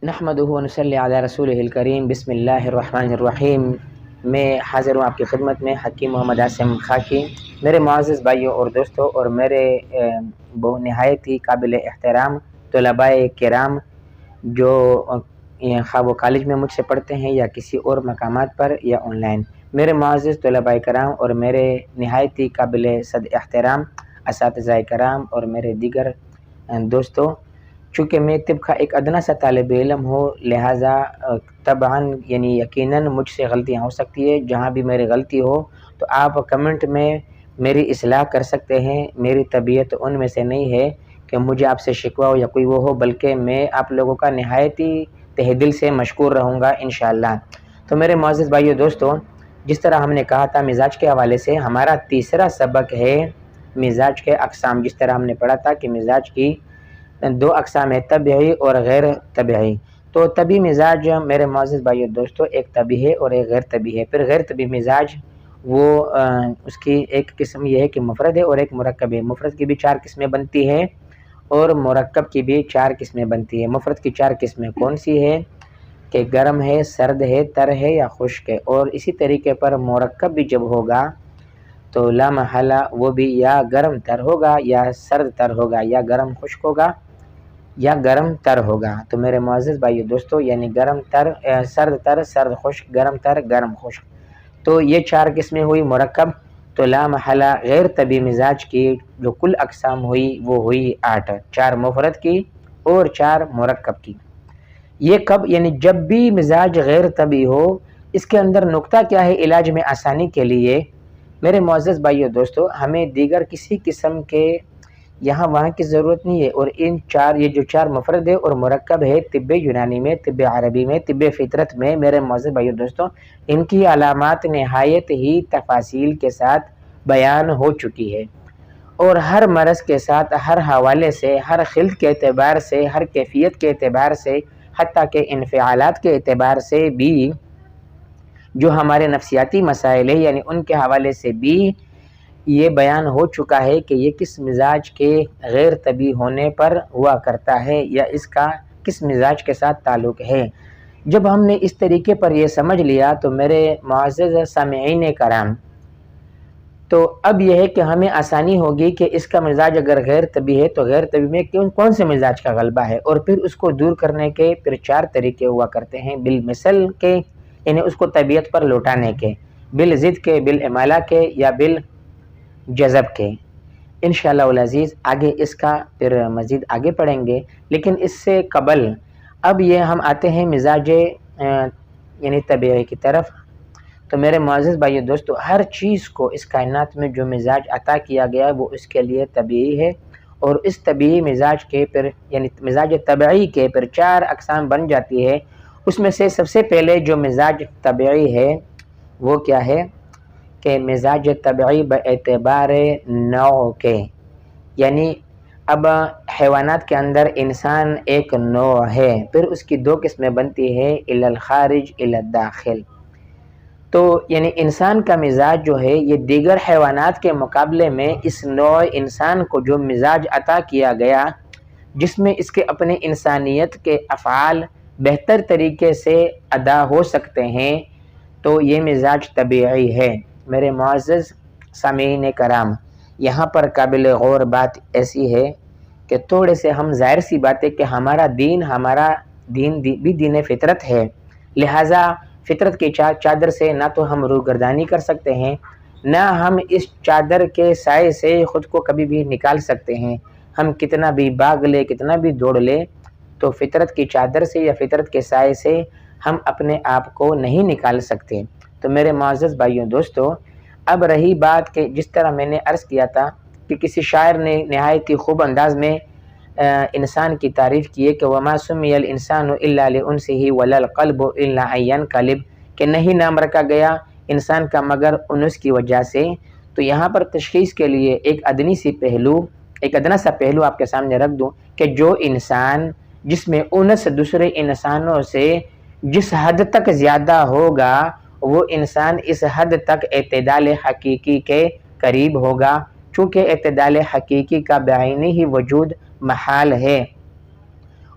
نحمدہ و نصلی علی رسولہ الکریم بسم اللہ الرحمن الرحیم۔ میں حاضر ہوں آپ کی خدمت میں حکیم محمد عاصم خاکی۔ میرے معزز بھائیوں اور دوستوں اور میرے نہایت ہی قابل احترام طلباء کرام جو خواہ وہ کالج میں مجھ سے پڑھتے ہیں یا کسی اور مقامات پر یا آن لائن، میرے معزز طلباء کرام اور میرے نہایت ہی قابل صد احترام اساتذہ کرام اور میرے دیگر دوستوں، چونکہ میں طب کا ایک ادنا سا طالب علم ہوں، لہٰذا طبعاً یقیناً مجھ سے غلطیاں ہو سکتی ہے۔ جہاں بھی میری غلطی ہو تو آپ کمنٹ میں میری اصلاح کر سکتے ہیں۔ میری طبیعت ان میں سے نہیں ہے کہ مجھے آپ سے شکوہ ہو یا کوئی وہ ہو، بلکہ میں آپ لوگوں کا نہایت ہی تہ دل سے مشکور رہوں گا انشاءاللہ۔ تو میرے معزز بھائیو دوستوں، جس طرح ہم نے کہا تھا مزاج کے حوالے سے ہمارا تیسرا سبق ہے مزاج کے اقسام۔ جس طرح ہم نے پڑھا تھا کہ مزاج کی دو اقسام ہے، طبعی اور غیر طبعی۔ تو طبعی مزاج میرے معزز بھائیو دوستو ایک طبعی ہے اور ایک غیر طبعی ہے۔ پھر غیر طبعی مزاج وہ اس کی ایک قسم یہ ہے کہ مفرد ہے اور ایک مرکب ہے۔ مفرد کی بھی 4 قسمیں بنتی ہیں اور مرکب کی بھی 4 قسمیں بنتی ہیں۔ مفرد کی 4 قسمیں کون سی ہے کہ گرم ہے، سرد ہے، تر ہے یا خشک ہے، اور اسی طریقے پر مرکب بھی جب ہوگا تو لا محالہ وہ بھی یا گرم تر ہوگا یا سرد تر ہوگا یا گرم خشک ہوگا یا گرم تر ہوگا۔ تو میرے معزز بھائیو دوستو گرم تر، سرد تر، سرد خشک، گرم تر، گرم خشک، تو یہ 4 قسمیں ہوئی مرکب۔ تو لا محالہ غیر طبعی مزاج کی جو کل اقسام ہوئی وہ ہوئی 8، 4 مفرد کی اور 4 مرکب کی۔ یہ کب جب بھی مزاج غیر طبعی ہو، اس کے اندر نقطہ کیا ہے علاج میں آسانی کے لیے میرے معزز بھائیو دوستو، ہمیں دیگر کسی قسم کے یہاں وہاں کی ضرورت نہیں ہے۔ اور یہ جو 4 مفرد ہے اور مرکب ہے، طب یونانی میں، طب عربی میں، طب فطرت میں میرے معزز بھائیو دوستو ان کی علامات نہایت ہی تفاصیل کے ساتھ بیان ہو چکی ہے، اور ہر مرض کے ساتھ ہر حوالے سے، ہر خلط کے اعتبار سے، ہر کیفیت کے اعتبار سے، حتیٰ کہ انفعالات کے اعتبار سے بھی، جو ہمارے نفسیاتی مسائل ہیں ان کے حوالے سے بھی یہ بیان ہو چکا ہے کہ یہ کس مزاج کے غیر طبعی ہونے پر ہوا کرتا ہے یا اس کا کس مزاج کے ساتھ تعلق ہے۔ جب ہم نے اس طریقے پر یہ سمجھ لیا تو میرے معزز سامعین کرام، تو اب یہ ہے کہ ہمیں آسانی ہوگی کہ اس کا مزاج اگر غیر طبعی ہے تو غیر طبعی میں کون سے مزاج کا غلبہ ہے، اور پھر اس کو دور کرنے کے پھر 4 طریقے ہوا کرتے ہیں، بالمثل کے اس کو طبیعت پر لوٹانے کے، بالضد کے، بالامالہ کے یا بالجذب کے۔ انشاءاللہ العزیز آگے اس کا پھر مزید آگے پڑھیں گے، لیکن اس سے قبل اب یہ ہم آتے ہیں مزاج طبیعی کی طرف۔ تو میرے معزز بھائیو دوستو، ہر چیز کو اس کائنات میں جو مزاج عطا کیا گیا ہے وہ اس کے لیے طبیعی ہے، اور اس طبیعی مزاج کے پھر مزاج طبعی کے پھر 4 اقسام بن جاتی ہے۔ اس میں سے سب سے پہلے جو مزاج طبعی ہے وہ کیا ہے کہ مزاج طبعی باعتبار نوع کے، اب حیوانات کے اندر انسان ایک نوع ہے، پھر اس کی 2 قسمیں بنتی ہے، الی الخارج الی الداخل۔ تو انسان کا مزاج جو ہے یہ دیگر حیوانات کے مقابلے میں اس نوع انسان کو جو مزاج عطا کیا گیا، جس میں اس کے اپنے انسانیت کے افعال بہتر طریقے سے ادا ہو سکتے ہیں، تو یہ مزاج طبیعی ہے۔ میرے معزز سامعین کرام، یہاں پر قابل غور بات ایسی ہے کہ تھوڑے سے ہم ظاہر سی بات ہے کہ ہمارا دین بھی دین فطرت ہے، لہٰذا فطرت کی چادر سے نہ تو ہم روگردانی کر سکتے ہیں، نہ ہم اس چادر کے سائے سے خود کو کبھی بھی نکال سکتے ہیں۔ ہم کتنا بھی بھاگ لے، کتنا بھی دوڑ لے، تو فطرت کی چادر سے یا فطرت کے سائے سے ہم اپنے آپ کو نہیں نکال سکتے۔ تو میرے معزز بھائیوں دوستو، اب رہی بات کہ جس طرح میں نے عرض کیا تھا کہ کسی شاعر نے نہایت ہی خوب انداز میں انسان کی تعریف کی ہے کہ وَمَا سُمِّيَ الْإِنسَانُ إِلَّا لِأُنْسِهِ وَلَا الْقَلْبُ إِلَّا أَن يَنْقَلِبَ، کہ نہیں نام رکھا گیا انسان کا مگر انس کی وجہ سے۔ تو یہاں پر تشخیص کے لیے ایک ادنا سا پہلو آپ کے سامنے رکھ دوں کہ جو انسان جس میں انس دوسرے انسانوں سے جس حد تک زیادہ ہوگا، وہ انسان اس حد تک اعتدال حقیقی کے قریب ہوگا، چونکہ اعتدال حقیقی کا بعینی ہی وجود محال ہے،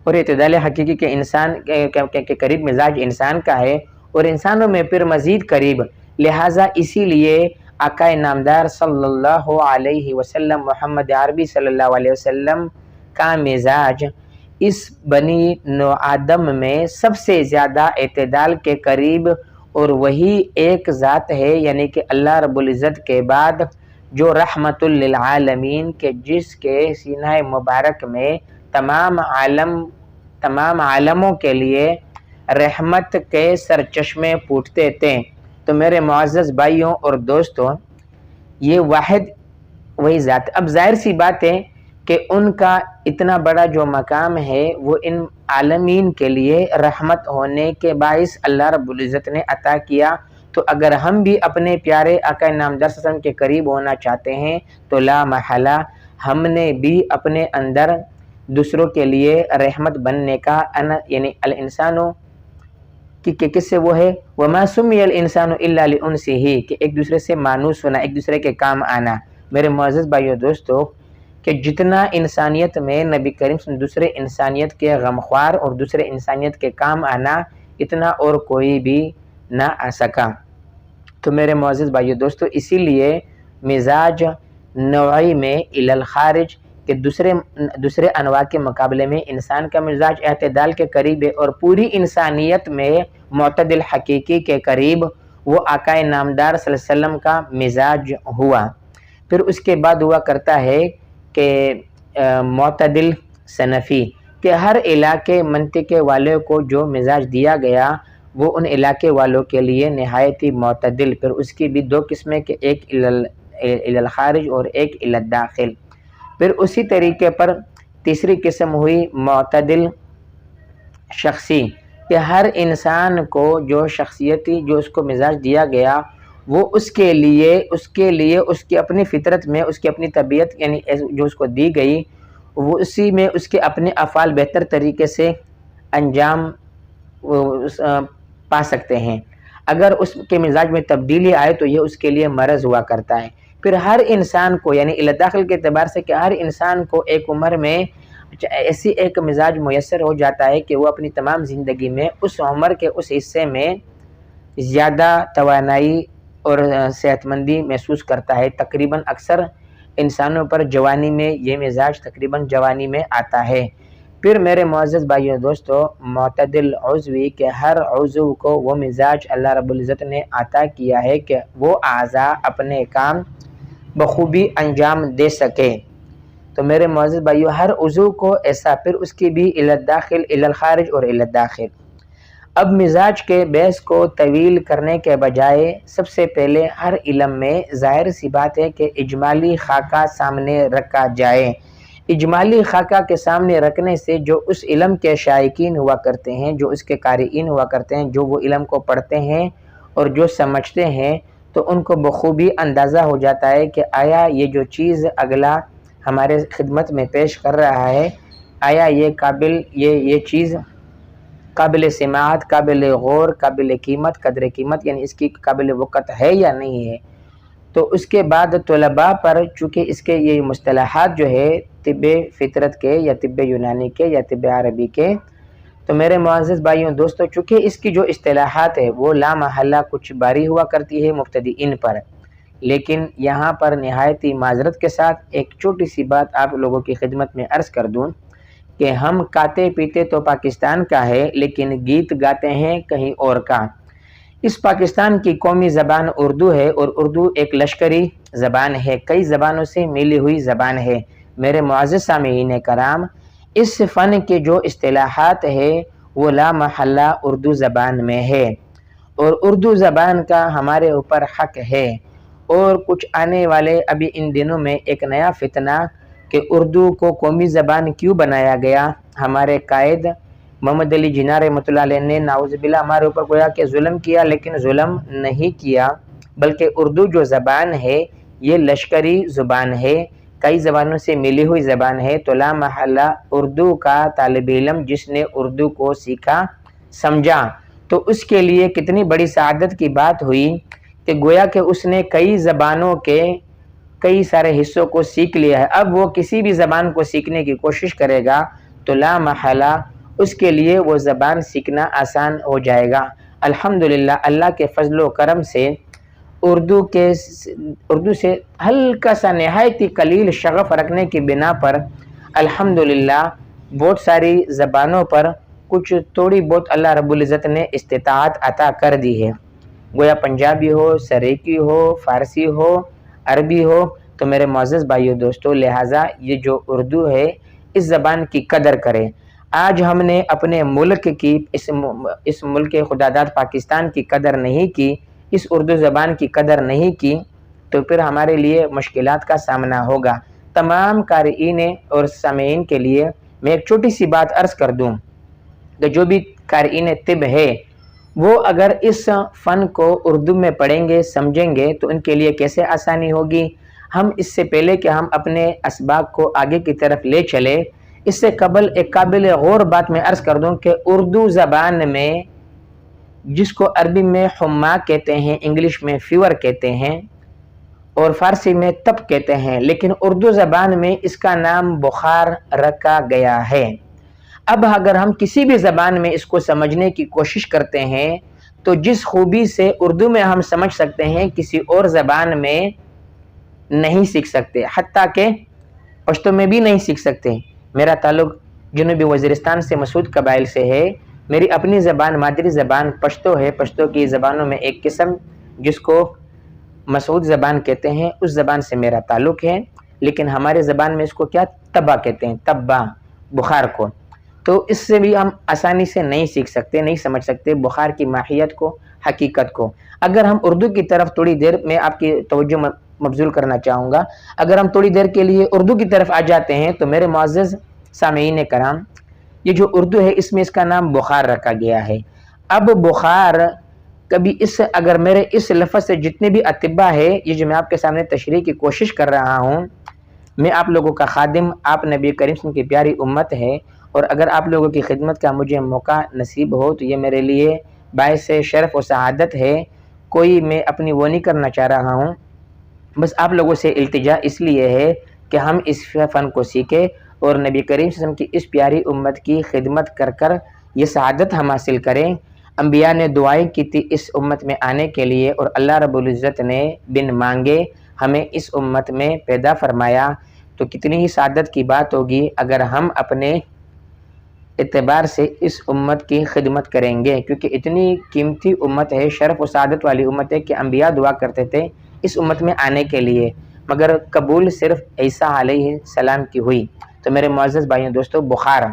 اور اعتدال حقیقی کے انسان کے قریب مزاج انسان کا ہے، اور انسانوں میں پھر مزید قریب، لہٰذا اسی لیے آقا نامدار صلی اللہ علیہ وسلم، محمد عربی صلی اللہ علیہ وسلم کا مزاج اس بنی نوع آدم میں سب سے زیادہ اعتدال کے قریب، اور وہی ایک ذات ہے، یعنی کہ اللہ رب العزت کے بعد جو رحمت للعالمین کے جس کے سینہ مبارک میں تمام عالموں کے لیے رحمت کے سرچشمے پھوٹتے تھے۔ تو میرے معزز بھائیوں اور دوستوں، یہ واحد وہی ذات، اب ظاہر سی بات ہے کہ ان کا اتنا بڑا جو مقام ہے وہ ان عالمین کے لیے رحمت ہونے کے باعث اللہ رب العزت نے عطا کیا۔ تو اگر ہم بھی اپنے پیارے آقا نامدار صلی اللہ علیہ وسلم کے قریب ہونا چاہتے ہیں تو لا محالہ ہم نے بھی اپنے اندر دوسروں کے لیے رحمت بننے کا یعنی الانسانوں کہ کس سے وہ ہے وَمَا سُمِّيَ الْإِنسَانُ إِلَّا لِأُنْسِهِ کہ ایک دوسرے سے مانوس ہونا، ایک دوسرے کے کام آنا۔ میرے معزز بھائیو دوستو، کہ جتنا انسانیت میں نبی کریم صلی اللہ علیہ وسلم دوسرے انسانیت کے غمخوار اور دوسرے انسانیت کے کام آنا، اتنا اور کوئی بھی نہ آ سکا۔ تو میرے معزز بھائیو دوستو، اسی لیے مزاج نوعی میں الی الخارج کہ دوسرے انواع کے مقابلے میں انسان کا مزاج اعتدال کے قریب ہے، اور پوری انسانیت میں معتدل حقیقی کے قریب وہ آقا نامدار صلی اللہ علیہ وسلم کا مزاج ہوا۔ پھر اس کے بعد ہوا کرتا ہے کہ معتدل صنفی، کہ ہر علاقے منطقے والے کو جو مزاج دیا گیا وہ ان علاقے والوں کے لیے نہایت ہی معتدل۔ پھر اس کی بھی دو قسمیں کہ ایک الی الخارج اور ایک الی الداخل۔ پھر اسی طریقے پر تیسری قسم ہوئی معتدل شخصی، کہ ہر انسان کو جو شخصیتی جو اس کو مزاج دیا گیا وہ اس کے لیے اس کی اپنی فطرت میں اس کی اپنی طبیعت یعنی جو اس کو دی گئی وہ اسی میں اس کے اپنے افعال بہتر طریقے سے انجام پا سکتے ہیں۔ اگر اس کے مزاج میں تبدیلی آئے تو یہ اس کے لیے مرض ہوا کرتا ہے۔ پھر ہر انسان کو یعنی الی الداخل کے اعتبار سے کہ ہر انسان کو ایک عمر میں ایسی ایک مزاج میسر ہو جاتا ہے کہ وہ اپنی تمام زندگی میں اس عمر کے اس حصے میں زیادہ توانائی اور صحت مندی محسوس کرتا ہے۔ تقریباً اکثر انسانوں پر جوانی میں یہ مزاج تقریباً جوانی میں آتا ہے۔ پھر میرے معزز بھائیو دوستو، معتدل عضوی کہ ہر عضو کو وہ مزاج اللہ رب العزت نے عطا کیا ہے کہ وہ اعضاء اپنے کام بخوبی انجام دے سکے۔ تو میرے معزز بھائیو، ہر عضو کو ایسا، پھر اس کی بھی الی الداخل، الی الخارج اور الی الداخل۔ اب مزاج کے بحث کو طویل کرنے کے بجائے سب سے پہلے ہر علم میں ظاہر سی بات ہے کہ اجمالی خاکہ سامنے رکھا جائے۔ اجمالی خاکہ کے سامنے رکھنے سے جو اس علم کے شائقین ہوا کرتے ہیں، جو اس کے قارئین ہوا کرتے ہیں، جو وہ علم کو پڑھتے ہیں اور جو سمجھتے ہیں، تو ان کو بخوبی اندازہ ہو جاتا ہے کہ آیا یہ جو چیز اگلا ہمارے خدمت میں پیش کر رہا ہے، آیا یہ چیز قابل سماعت، قابل غور، قابل قیمت، قدر قیمت یعنی اس کی قابل وقت ہے یا نہیں ہے۔ تو اس کے بعد طلباء پر چونکہ اس کے یہ مصطلحات جو ہے طب فطرت کے یا طب یونانی کے یا طب عربی کے، تو میرے معزز بھائیوں دوستو، چونکہ اس کی جو اصطلاحات ہے وہ لا محالہ کچھ باری ہوا کرتی ہے مبتدئین پر، لیکن یہاں پر نہایت ہی معذرت کے ساتھ ایک چھوٹی سی بات آپ لوگوں کی خدمت میں عرض کر دوں کہ ہم کھاتے پیتے تو پاکستان کا ہے لیکن گیت گاتے ہیں کہیں اور کا۔ اس پاکستان کی قومی زبان اردو ہے، اور اردو ایک لشکری زبان ہے، کئی زبانوں سے ملی ہوئی زبان ہے۔ میرے معزز سامعین کرام، اس فن کے جو اصطلاحات ہے وہ لا محالہ اردو زبان میں ہے، اور اردو زبان کا ہمارے اوپر حق ہے۔ اور کچھ آنے والے ابھی ان دنوں میں ایک نیا فتنہ کہ اردو کو قومی زبان کیوں بنایا گیا، ہمارے قائد محمد علی جناح رحمۃ اللہ علیہ نے نعوذ باللہ ہمارے اوپر گویا کہ ظلم کیا، لیکن ظلم نہیں کیا، بلکہ اردو جو زبان ہے یہ لشکری زبان ہے، کئی زبانوں سے ملی ہوئی زبان ہے۔ تو لا محالہ اردو کا طالب علم جس نے اردو کو سیکھا سمجھا تو اس کے لیے کتنی بڑی سعادت کی بات ہوئی کہ گویا کہ اس نے کئی زبانوں کے کئی سارے حصوں کو سیکھ لیا ہے۔ اب وہ کسی بھی زبان کو سیکھنے کی کوشش کرے گا تو لا محالہ اس کے لیے وہ زبان سیکھنا آسان ہو جائے گا۔ الحمدللہ اللہ کے فضل و کرم سے اردو سے ہلکا سا نہایت ہی قلیل شغف رکھنے کی بنا پر الحمدللہ بہت ساری زبانوں پر کچھ تھوڑی بہت اللہ رب العزت نے استطاعت عطا کر دی ہے، گویا پنجابی ہو، سریکی ہو، فارسی ہو، عربی ہو۔ تو میرے معزز بھائیو دوستو، لہٰذا یہ جو اردو ہے اس زبان کی قدر کریں۔ آج ہم نے اپنے ملک کی اس ملک خداداد پاکستان کی قدر نہیں کی، اس اردو زبان کی قدر نہیں کی، تو پھر ہمارے لیے مشکلات کا سامنا ہوگا۔ تمام قارئین اور سامعین کے لیے میں ایک چھوٹی سی بات عرض کر دوں کہ جو بھی قارئین طب ہے وہ اگر اس فن کو اردو میں پڑھیں گے، سمجھیں گے تو ان کے لیے کیسے آسانی ہوگی۔ ہم اس سے پہلے کہ ہم اپنے اسباق کو آگے کی طرف لے چلے، اس سے قبل ایک قابل غور بات میں عرض کر دوں کہ اردو زبان میں جس کو عربی میں حما کہتے ہیں، انگلش میں فیور کہتے ہیں اور فارسی میں تپ کہتے ہیں، لیکن اردو زبان میں اس کا نام بخار رکھا گیا ہے۔ اب اگر ہم کسی بھی زبان میں اس کو سمجھنے کی کوشش کرتے ہیں تو جس خوبی سے اردو میں ہم سمجھ سکتے ہیں کسی اور زبان میں نہیں سیکھ سکتے، حتیٰ کہ پشتو میں بھی نہیں سیکھ سکتے۔ میرا تعلق جنوبی وزیرستان سے مسعود قبائل سے ہے، میری اپنی زبان مادری زبان پشتو ہے۔ پشتو کی زبانوں میں ایک قسم جس کو مسعود زبان کہتے ہیں، اس زبان سے میرا تعلق ہے، لیکن ہمارے زبان میں اس کو کیا تبا کہتے ہیں، تبا بخار کو۔ تو اس سے بھی ہم آسانی سے نہیں سیکھ سکتے، نہیں سمجھ سکتے بخار کی ماہیت کو، حقیقت کو۔ اگر ہم اردو کی طرف تھوڑی دیر میں آپ کی توجہ مبذول کرنا چاہوں گا، اگر ہم تھوڑی دیر کے لیے اردو کی طرف آ جاتے ہیں تو میرے معزز سامعین کرام، یہ جو اردو ہے اس میں اس کا نام بخار رکھا گیا ہے۔ اب بخار کبھی اگر میرے اس لفظ سے جتنے بھی اطباء ہے، یہ جو میں آپ کے سامنے تشریح کی کوشش کر رہا ہوں، میں آپ لوگوں کا خادم، آپ نبی کریم صلی اللہ علیہ وسلم کی پیاری امت ہے، اور اگر آپ لوگوں کی خدمت کا مجھے موقع نصیب ہو تو یہ میرے لیے باعث شرف و سعادت ہے۔ کوئی میں اپنی وہ نہیں کرنا چاہ رہا ہوں، بس آپ لوگوں سے التجا اس لیے ہے کہ ہم اس فن کو سیکھیں اور نبی کریم صلی اللہ علیہ وسلم کی اس پیاری امت کی خدمت کر یہ سعادت ہم حاصل کریں۔ انبیاء نے دعائیں کی تھی اس امت میں آنے کے لیے، اور اللہ رب العزت نے بن مانگے ہمیں اس امت میں پیدا فرمایا۔ تو کتنی ہی سعادت کی بات ہوگی اگر ہم اپنے اعتبار سے اس امت کی خدمت کریں گے، کیونکہ اتنی قیمتی امت ہے، شرف و سعادت والی امت ہے کہ انبیاء دعا کرتے تھے اس امت میں آنے کے لیے، مگر قبول صرف عیسیٰ علیہ السلام کی ہوئی۔ تو میرے معزز بھائیوں دوستو، بخار،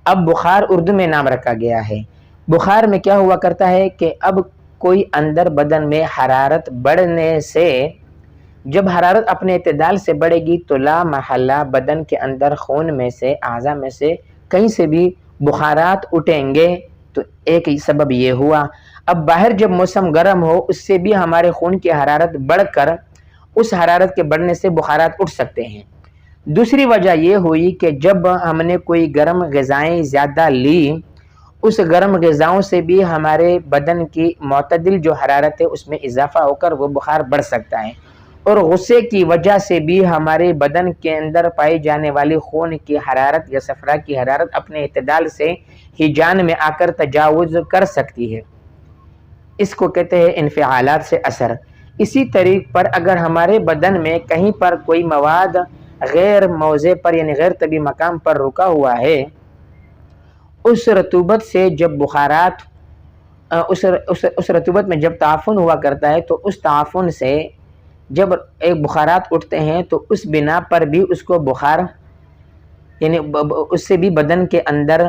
اب بخار اردو میں نام رکھا گیا ہے۔ بخار میں کیا ہوا کرتا ہے کہ اب کوئی اندر بدن میں حرارت بڑھنے سے، جب حرارت اپنے اعتدال سے بڑھے گی تو لا محالہ بدن کے اندر خون میں سے، اعضاء میں سے کہیں سے بھی بخارات اٹھیں گے۔ تو ایک ہی سبب یہ ہوا۔ اب باہر جب موسم گرم ہو، اس سے بھی ہمارے خون کی حرارت بڑھ کر اس حرارت کے بڑھنے سے بخارات اٹھ سکتے ہیں۔ دوسری وجہ یہ ہوئی کہ جب ہم نے کوئی گرم غذائیں زیادہ لی، اس گرم غذاؤں سے بھی ہمارے بدن کی معتدل جو حرارت ہے اس میں اضافہ ہو کر وہ بخار بڑھ سکتا ہے، اور غصے کی وجہ سے بھی ہمارے بدن کے اندر پائی جانے والی خون کی حرارت یا صفرا کی حرارت اپنے اعتدال سے ہی جان میں آ کر تجاوز کر سکتی ہے۔ اس کو کہتے ہیں انفعالات سے اثر۔ اسی طریق پر اگر ہمارے بدن میں کہیں پر کوئی مواد غیر موضع پر یعنی غیر طبی مقام پر رکا ہوا ہے، اس رطوبت سے جب بخارات اس رطوبت میں جب تعفن ہوا کرتا ہے تو اس تعفن سے جب ایک بخارات اٹھتے ہیں تو اس بنا پر بھی اس کو بخار، یعنی اس سے بھی بدن کے اندر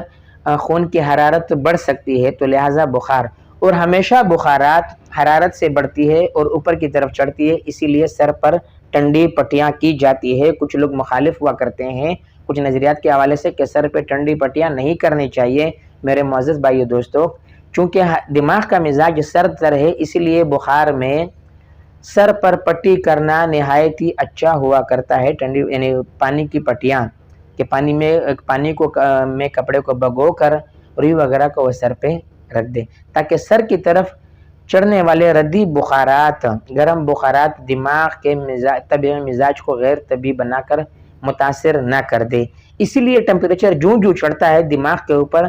خون کی حرارت بڑھ سکتی ہے۔ تو لہٰذا بخار، اور ہمیشہ بخارات حرارت سے بڑھتی ہے اور اوپر کی طرف چڑھتی ہے، اسی لیے سر پر ٹنڈی پٹیاں کی جاتی ہے۔ کچھ لوگ مخالف ہوا کرتے ہیں کچھ نظریات کے حوالے سے کہ سر پہ ٹنڈی پٹیاں نہیں کرنی چاہیے۔ میرے معزز بھائیو دوستو، چونکہ دماغ کا مزاج سرد تر ہے، اسی لیے بخار میں سر پر پٹی کرنا نہایت ہی اچھا ہوا کرتا ہے۔ ٹنڈی یعنی پانی کی پٹیاں، کہ پانی کو میں کپڑے کو بھگو کر روئی وغیرہ کو وہ سر پہ رکھ دے، تاکہ سر کی طرف چڑھنے والے ردی بخارات، گرم بخارات دماغ کے طبیعی مزاج کو غیر طبیعی بنا کر متاثر نہ کر دے۔ اسی لیے ٹمپریچر جوں چڑھتا ہے دماغ کے اوپر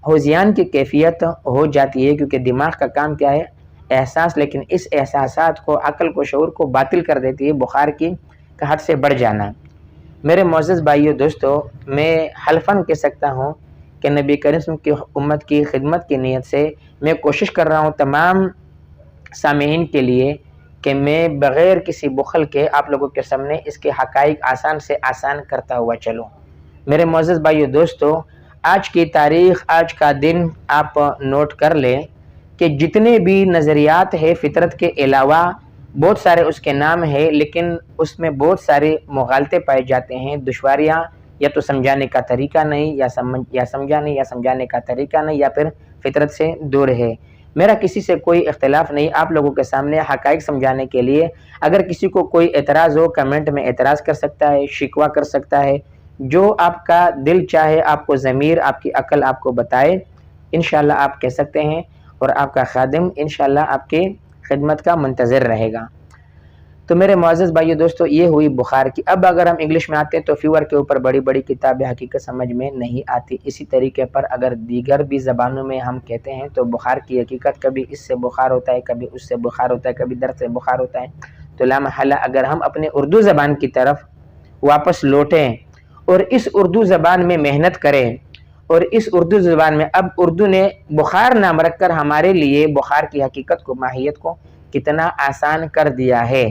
ہوزیان کی کیفیت ہو جاتی ہے، کیونکہ دماغ کا کام کیا ہے؟ احساس، لیکن اس احساسات کو، عقل کو، شعور کو باطل کر دیتی ہے بخار کی حد سے بڑھ جانا۔ میرے معزز بھائیو دوستو، میں حلفاً کہہ سکتا ہوں کہ نبی کریم صلی اللہ علیہ وسلم کی امت کی خدمت کی نیت سے میں کوشش کر رہا ہوں تمام سامعین کے لیے کہ میں بغیر کسی بخل کے آپ لوگوں کے سامنے اس کے حقائق آسان سے آسان کرتا ہوا چلوں۔ میرے معزز بھائیو دوستو، آج کی تاریخ، آج کا دن آپ نوٹ کر لیں کہ جتنے بھی نظریات ہیں فطرت کے علاوہ، بہت سارے اس کے نام ہیں، لیکن اس میں بہت سارے مغالطے پائے جاتے ہیں، دشواریاں، یا تو سمجھانے کا طریقہ نہیں، یا سمجھانے کا طریقہ نہیں، یا پھر فطرت سے دور ہے۔ میرا کسی سے کوئی اختلاف نہیں، آپ لوگوں کے سامنے حقائق سمجھانے کے لیے اگر کسی کو کوئی اعتراض ہو، کمنٹ میں اعتراض کر سکتا ہے، شکوہ کر سکتا ہے، جو آپ کا دل چاہے، آپ کو ضمیر، آپ کی عقل آپ کو بتائے، انشاءاللہ آپ کہہ سکتے ہیں، اور آپ کا خادم انشاءاللہ آپ کی خدمت کا منتظر رہے گا۔ تو میرے معزز بھائیو دوستو، یہ ہوئی بخار کی۔ اب اگر ہم انگلش میں آتے ہیں تو فیور کے اوپر بڑی بڑی کتابیں حقیقت سمجھ میں نہیں آتی۔ اسی طریقے پر اگر دیگر بھی زبانوں میں ہم کہتے ہیں تو بخار کی حقیقت، کبھی اس سے بخار ہوتا ہے، کبھی اس سے بخار ہوتا ہے، کبھی درد سے بخار ہوتا ہے۔ تو لا محالہ اگر ہم اپنے اردو زبان کی طرف واپس لوٹیں اور اس اردو زبان میں محنت کریں، اور اس اردو زبان میں اب اردو نے بخار نام رکھ کر ہمارے لیے بخار کی حقیقت کو، ماہیت کو کتنا آسان کر دیا ہے۔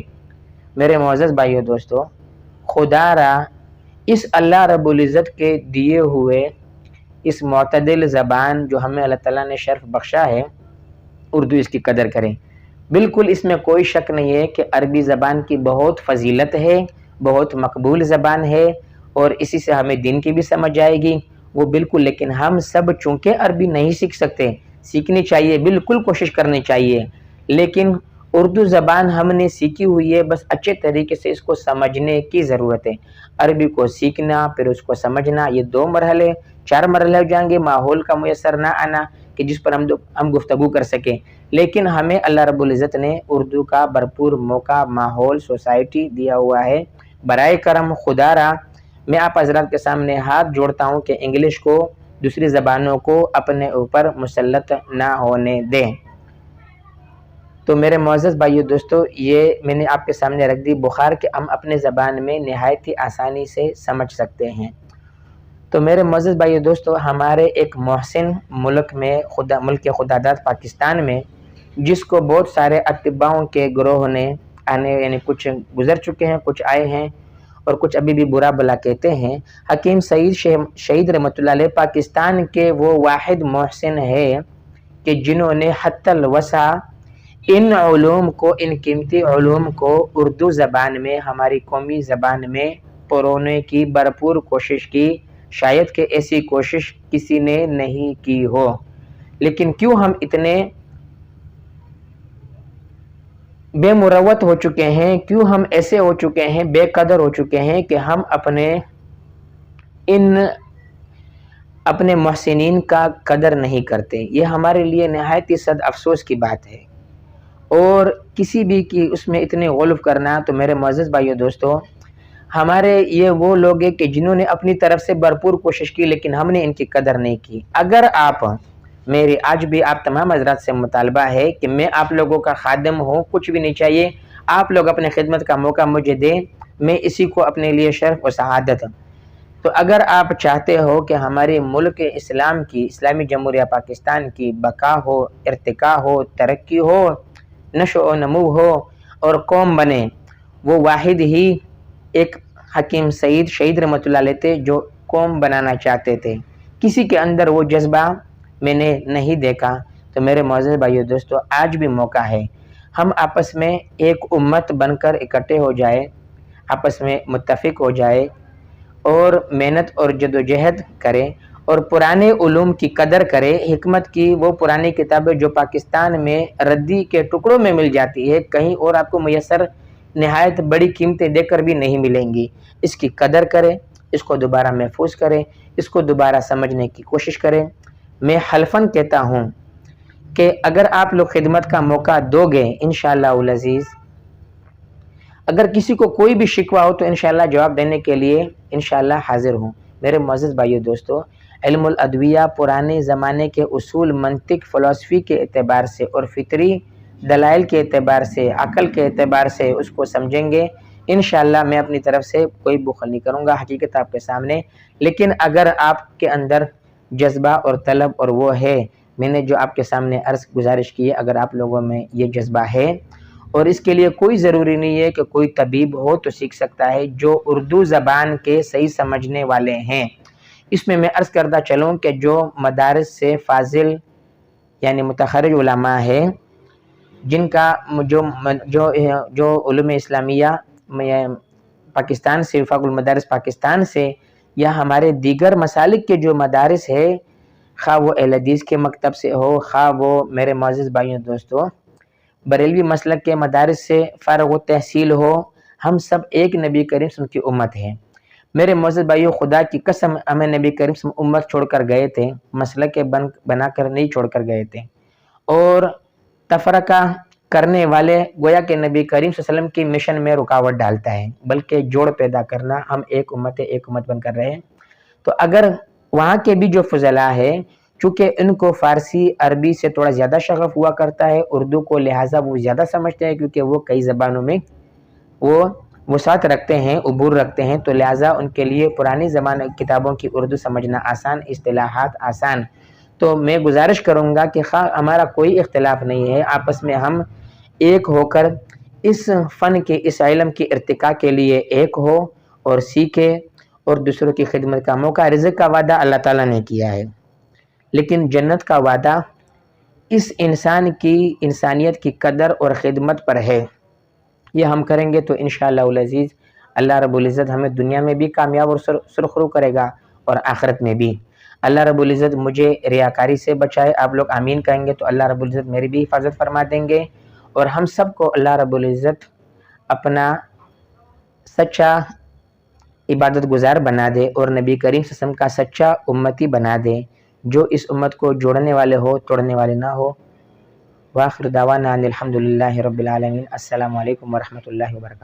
میرے معزز بھائیو دوستو، خدا را اس اللہ رب العزت کے دیے ہوئے اس معتدل زبان جو ہمیں اللہ تعالیٰ نے شرف بخشا ہے، اردو، اس کی قدر کریں۔ بالکل اس میں کوئی شک نہیں ہے کہ عربی زبان کی بہت فضیلت ہے، بہت مقبول زبان ہے، اور اسی سے ہمیں دین کی بھی سمجھ آئے گی، وہ بالکل۔ لیکن ہم سب چونکہ عربی نہیں سیکھ سکتے، سیکھنی چاہیے، بالکل کوشش کرنی چاہیے، لیکن اردو زبان ہم نے سیکھی ہوئی ہے، بس اچھے طریقے سے اس کو سمجھنے کی ضرورت ہے۔ عربی کو سیکھنا، پھر اس کو سمجھنا، یہ 2 مرحلے 4 مرحلے ہو جائیں گے، ماحول کا میسر نہ آنا کہ جس پر ہم گفتگو کر سکیں۔ لیکن ہمیں اللہ رب العزت نے اردو کا بھرپور موقع، ماحول، سوسائٹی دیا ہوا ہے۔ برائے کرم خدا را میں آپ حضرات کے سامنے ہاتھ جوڑتا ہوں کہ انگلش کو، دوسری زبانوں کو اپنے اوپر مسلط نہ ہونے دیں۔ تو میرے معزز بھائیو دوستو، یہ میں نے آپ کے سامنے رکھ دی بخار کے ہم اپنے زبان میں نہایت ہی آسانی سے سمجھ سکتے ہیں۔ تو میرے معزز بھائیو دوستو، ہمارے ایک محسن ملک میں، ملک خدا داد پاکستان میں، جس کو بہت سارے اتباعوں کے گروہ نے یعنی کچھ گزر چکے ہیں، کچھ آئے ہیں، اور کچھ ابھی بھی برا بلا کہتے ہیں، حکیم سعید شہید رحمۃ اللہ علیہ پاکستان کے وہ واحد محسن ہے کہ جنہوں نے حتی الوسع ان علوم کو، ان قیمتی علوم کو اردو زبان میں، ہماری قومی زبان میں پرونے کی بھرپور کوشش کی۔ شاید کہ ایسی کوشش کسی نے نہیں کی ہو، لیکن کیوں ہم اتنے بے مروت ہو چکے ہیں، کیوں ہم ایسے ہو چکے ہیں، بے قدر ہو چکے ہیں کہ ہم اپنے محسنین کا قدر نہیں کرتے۔ یہ ہمارے لیے نہایت ہی صد افسوس کی بات ہے، اور کسی بھی کی اس میں اتنے غلو کرنا۔ تو میرے معزز بھائیو دوستو، ہمارے یہ وہ لوگ ہیں کہ جنہوں نے اپنی طرف سے بھرپور کوشش کی، لیکن ہم نے ان کی قدر نہیں کی۔ اگر آپ میری آج بھی آپ تمام حضرات سے مطالبہ ہے کہ میں آپ لوگوں کا خادم ہوں، کچھ بھی نہیں چاہیے، آپ لوگ اپنے خدمت کا موقع مجھے دیں، میں اسی کو اپنے لیے شرف و سعادت۔ تو اگر آپ چاہتے ہو کہ ہمارے ملک اسلام کی، اسلامی جمہوریہ پاکستان کی بقا ہو، ارتقاء ہو، ترقی ہو، نشو و نمو ہو، اور قوم بنے، وہ واحد ہی ایک حکیم سعید شہید رحمۃ اللہ علیہ تھے جو قوم بنانا چاہتے تھے۔ کسی کے اندر وہ جذبہ میں نے نہیں دیکھا۔ تو میرے معزز بھائیو دوستو، آج بھی موقع ہے، ہم آپس میں ایک امت بن کر اکٹھے ہو جائے، آپس میں متفق ہو جائے، اور محنت اور جدوجہد کریں، اور پرانے علوم کی قدر کرے۔ حکمت کی وہ پرانی کتابیں جو پاکستان میں ردی کے ٹکڑوں میں مل جاتی ہے، کہیں اور آپ کو میسر نہایت بڑی قیمتیں دے کر بھی نہیں ملیں گی، اس کی قدر کریں، اس کو دوبارہ محفوظ کریں، اس کو دوبارہ سمجھنے کی کوشش کریں۔ میں حلفاً کہتا ہوں کہ اگر آپ لوگ خدمت کا موقع دو گے، انشاءاللہ العزیز، اگر کسی کو کوئی بھی شکوہ ہو تو انشاءاللہ جواب دینے کے لیے انشاءاللہ حاضر ہوں۔ میرے معزز بھائیو دوستو، علم الادویہ پرانے زمانے کے اصول، منطق، فلسفی کے اعتبار سے اور فطری دلائل کے اعتبار سے، عقل کے اعتبار سے اس کو سمجھیں گے انشاءاللہ۔ میں اپنی طرف سے کوئی بخل نہیں کروں گا، حقیقت آپ کے سامنے۔ لیکن اگر آپ کے اندر جذبہ اور طلب اور وہ ہے، میں نے جو آپ کے سامنے عرض گزارش کی ہے، اگر آپ لوگوں میں یہ جذبہ ہے، اور اس کے لیے کوئی ضروری نہیں ہے کہ کوئی طبیب ہو تو سیکھ سکتا ہے، جو اردو زبان کے صحیح سمجھنے والے ہیں۔ اس میں عرض کردہ چلوں کہ جو مدارس سے فاضل یعنی متخرج علماء ہے، جن کا جو علوم اسلامیہ پاکستان سے، وفاق المدارس پاکستان سے، یا ہمارے دیگر مسالک کے جو مدارس ہے، خواہ وہ اہل حدیث کے مکتب سے ہو، خواہ وہ میرے معزز بھائیوں دوستو بریلوی مسلک کے مدارس سے فارغ التحصیل ہو، ہم سب ایک نبی کریم صلی اللہ علیہ وسلم کی امت ہے۔ میرے معزز بھائیو، خدا کی قسم ہمیں نبی کریم صلی اللہ علیہ وسلم امت چھوڑ کر گئے تھے، مسلک بنا کر نہیں چھوڑ کر گئے تھے، اور تفرقہ کرنے والے گویا کہ نبی کریم صلی اللہ علیہ وسلم کی مشن میں رکاوٹ ڈالتا ہے، بلکہ جوڑ پیدا کرنا، ہم ایک امت بن کر رہے ہیں۔ تو اگر وہاں کے بھی جو فضلاء ہے، چونکہ ان کو فارسی عربی سے تھوڑا زیادہ شغف ہوا کرتا ہے، اردو کو لہٰذا وہ زیادہ سمجھتے ہیں، کیونکہ وہ کئی زبانوں میں وہ وسعت رکھتے ہیں، عبور رکھتے ہیں، تو لہٰذا ان کے لیے پرانی زمانہ کتابوں کی اردو سمجھنا آسان، اصطلاحات آسان۔ تو میں گزارش کروں گا کہ ہمارا کوئی اختلاف نہیں ہے، آپس میں ہم ایک ہو کر اس فن کے، اس علم کی ارتقاء کے لیے ایک ہو اور سیکھے اور دوسروں کی خدمت کا موقع۔ رزق کا وعدہ اللہ تعالیٰ نے کیا ہے، لیکن جنت کا وعدہ اس انسانیت کی قدر اور خدمت پر ہے۔ یہ ہم کریں گے تو انشاءاللہ العزیز اللہ رب العزت ہمیں دنیا میں بھی کامیاب اور سرخرو کرے گا، اور آخرت میں بھی۔ اللہ رب العزت مجھے ریاکاری سے بچائے، آپ لوگ آمین کہیں گے تو اللہ رب العزت میری بھی حفاظت فرما دیں گے، اور ہم سب کو اللہ رب العزت اپنا سچا عبادت گزار بنا دے، اور نبی کریم صلی اللہ علیہ وسلم کا سچا امتی بنا دے، جو اس امت کو جوڑنے والے ہو، توڑنے والے نہ ہو۔ وآخر دعوانا الحمدللہ رب العالمین۔ السلام علیکم ورحمۃ اللہ وبرکاتہ۔